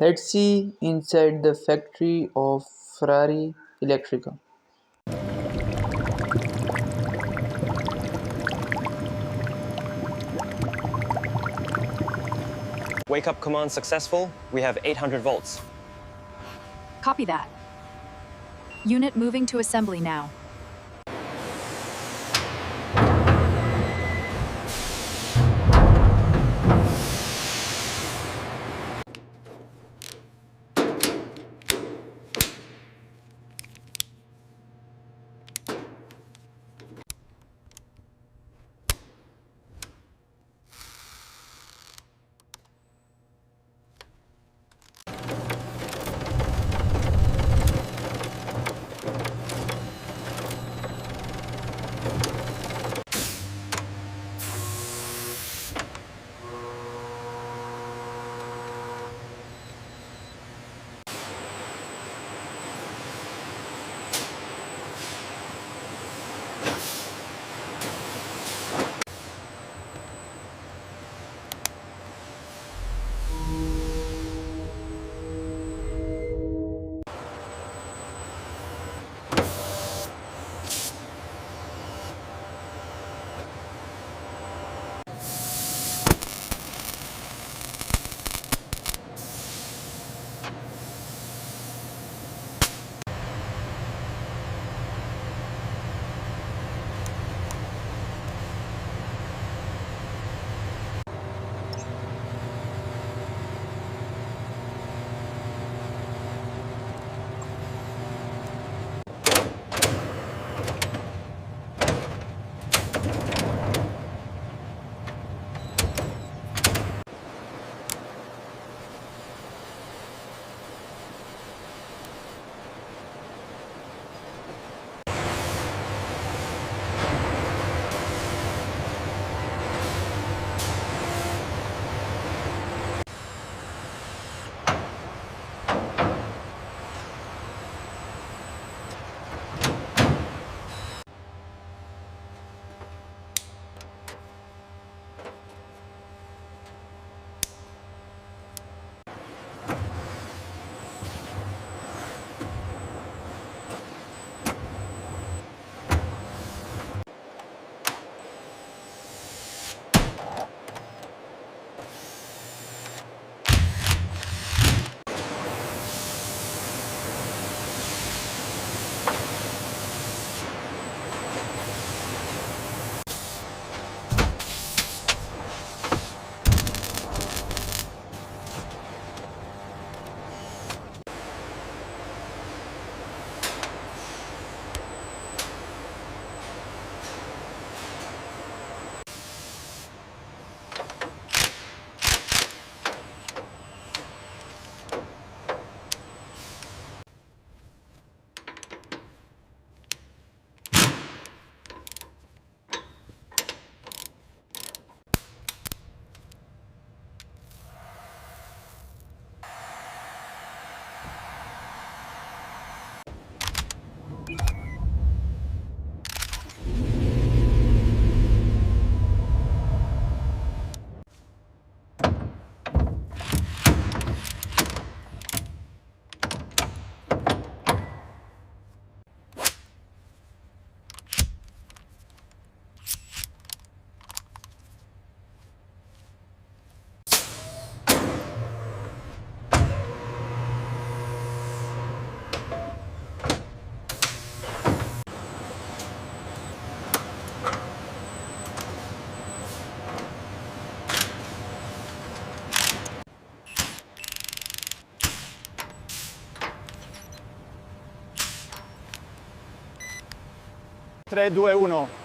Let's see inside the factory of Ferrari Elettrica. Wake up command successful. We have 800 volts. Copy that. Unit moving to assembly now. Tre, due, uno.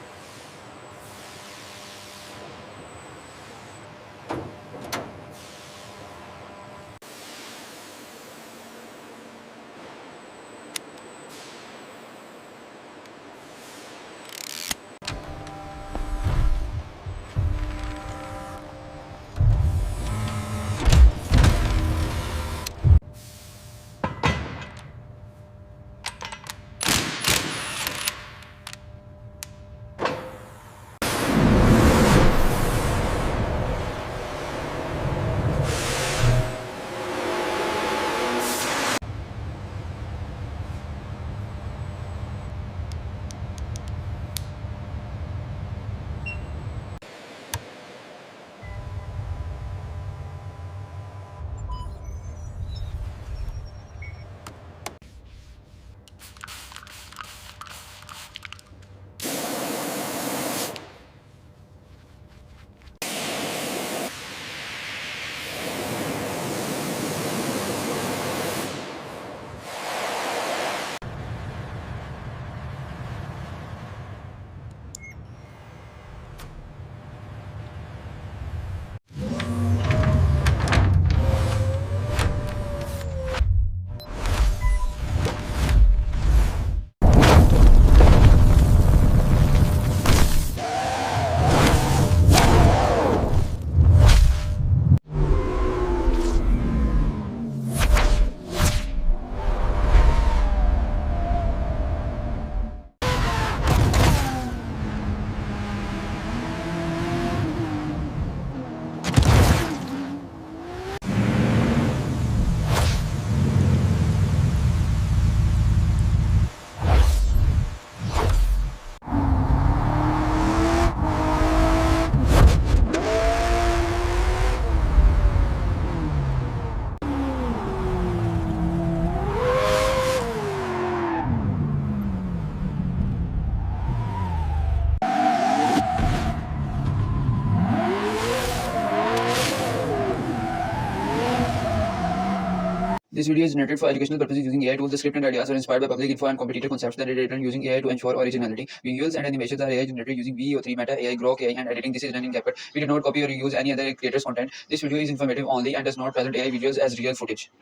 This video is generated for educational purposes using AI tools. The script and ideas are inspired by public info and competitor concepts that are written using AI to ensure originality. Visuals and animations are AI generated using VEO3, Meta AI, Grok AI, and editing. This is done in CapCut. We do not copy or reuse any other creator's content. This video is informative only and does not present AI visuals as real footage.